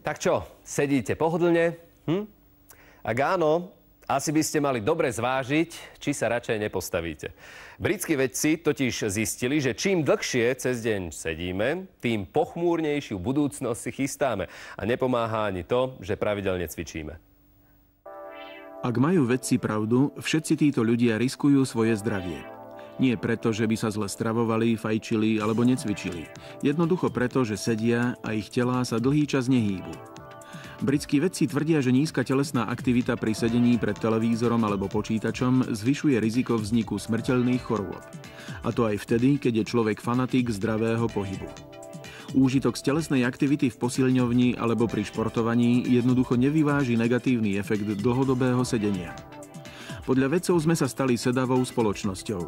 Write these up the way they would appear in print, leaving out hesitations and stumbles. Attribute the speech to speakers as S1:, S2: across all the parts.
S1: Tak čo, sedíte pohodlne? Ak áno, asi by ste mali dobre zvážiť, či sa radšej nepostavíte. Britskí vedci totiž zistili, že čím dlhšie cez deň sedíme, tým pochmúrnejšiu budúcnosť si chystáme. A nepomáha ani to, že pravidelne cvičíme.
S2: Ak majú vedci pravdu, všetci títo ľudia riskujú svoje zdravie. Nie preto, že by sa zle stravovali, fajčili alebo necvičili. Jednoducho preto, že sedia a ich telá sa dlhý čas nehýbu. Britskí vedci tvrdia, že nízka telesná aktivita pri sedení pred televízorom alebo počítačom zvyšuje riziko vzniku smrteľných chorôb. A to aj vtedy, keď je človek fanatik zdravého pohybu. Úžitok z telesnej aktivity v posilňovni alebo pri športovaní jednoducho nevyváži negatívny efekt dlhodobého sedenia. Podľa vedcov sme sa stali sedavou spoločnosťou.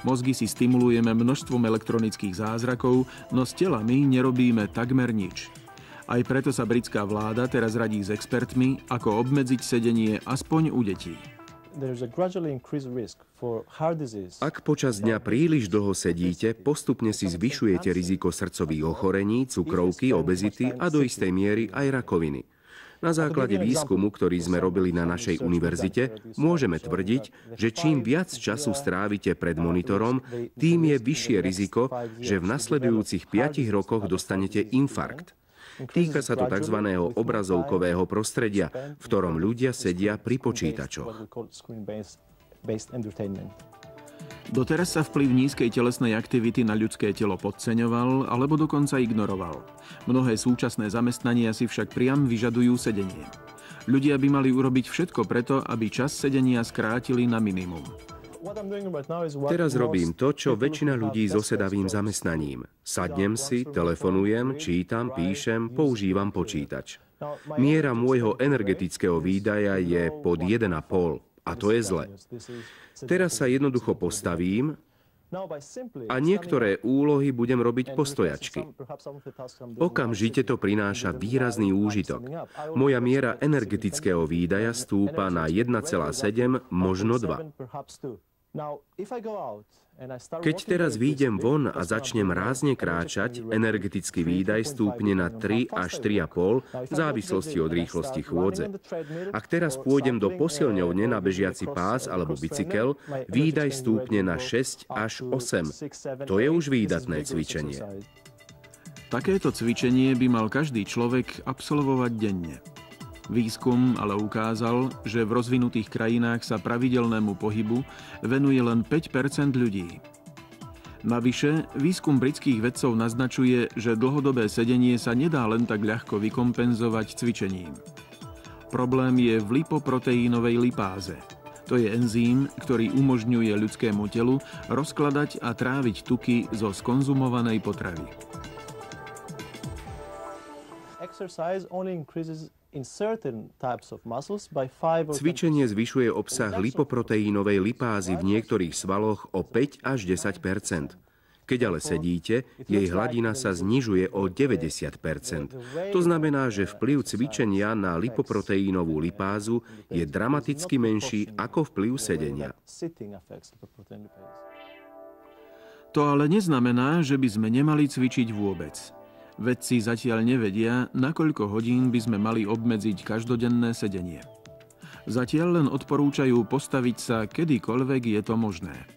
S2: Mozgy si stimulujeme množstvom elektronických zázrakov, no s telami nerobíme takmer nič. Aj preto sa britská vláda teraz radí s expertmi, ako obmedziť sedenie aspoň u detí.
S3: Ak počas dňa príliš dlho sedíte, postupne si zvyšujete riziko srdcových ochorení, cukrovky, obezity a do istej miery aj rakoviny. Na základe výskumu, ktorý sme robili na našej univerzite, môžeme tvrdiť, že čím viac času strávite pred monitorom, tým je vyššie riziko, že v nasledujúcich 5 rokoch dostanete infarkt. Týka sa to tzv. Obrazovkového prostredia, v ktorom ľudia sedia pri počítačoch.
S2: Doteraz sa vplyv nízkej telesnej aktivity na ľudské telo podceňoval alebo dokonca ignoroval. Mnohé súčasné zamestnania si však priam vyžadujú sedenie. Ľudia by mali urobiť všetko preto, aby čas sedenia skrátili na minimum.
S3: Teraz robím to, čo väčšina ľudí so sedavým zamestnaním. Sadnem si, telefonujem, čítam, píšem, používam počítač. Miera môjho energetického výdaja je pod 1,5 a to je zle. Teraz sa jednoducho postavím a niektoré úlohy budem robiť postojačky. Okamžite to prináša výrazný úžitok. Moja miera energetického výdaja stúpa na 1,7, možno 2. Keď teraz výjdem von a začnem rázne kráčať, energetický výdaj stúpne na 3 až 3,5 v závislosti od rýchlosti chôdze. Ak teraz pôjdem do posilňovne na bežiaci pás alebo bicykel, výdaj stúpne na 6 až 8. To je už výdatné cvičenie.
S2: Takéto cvičenie by mal každý človek absolvovať denne. Výskum ale ukázal, že v rozvinutých krajinách sa pravidelnému pohybu venuje len 5% ľudí. Navyše, výskum britských vedcov naznačuje, že dlhodobé sedenie sa nedá len tak ľahko vykompenzovať cvičením. Problém je v lipoproteínovej lipáze. To je enzym, ktorý umožňuje ľudskému telu rozkladať a tráviť tuky zo skonzumovanej potravy.
S3: Cvičenie zvyšuje obsah lipoproteínovej lipázy v niektorých svaloch o 5 až 10%. Keď ale sedíte, jej hladina sa znižuje o 90%. To znamená, že vplyv cvičenia na lipoproteínovú lipázu je dramaticky menší ako vplyv sedenia.
S2: To ale neznamená, že by sme nemali cvičiť vôbec. Vedci zatiaľ nevedia, na koľko hodín by sme mali obmedziť každodenné sedenie. Zatiaľ len odporúčajú postaviť sa kedykoľvek je to možné.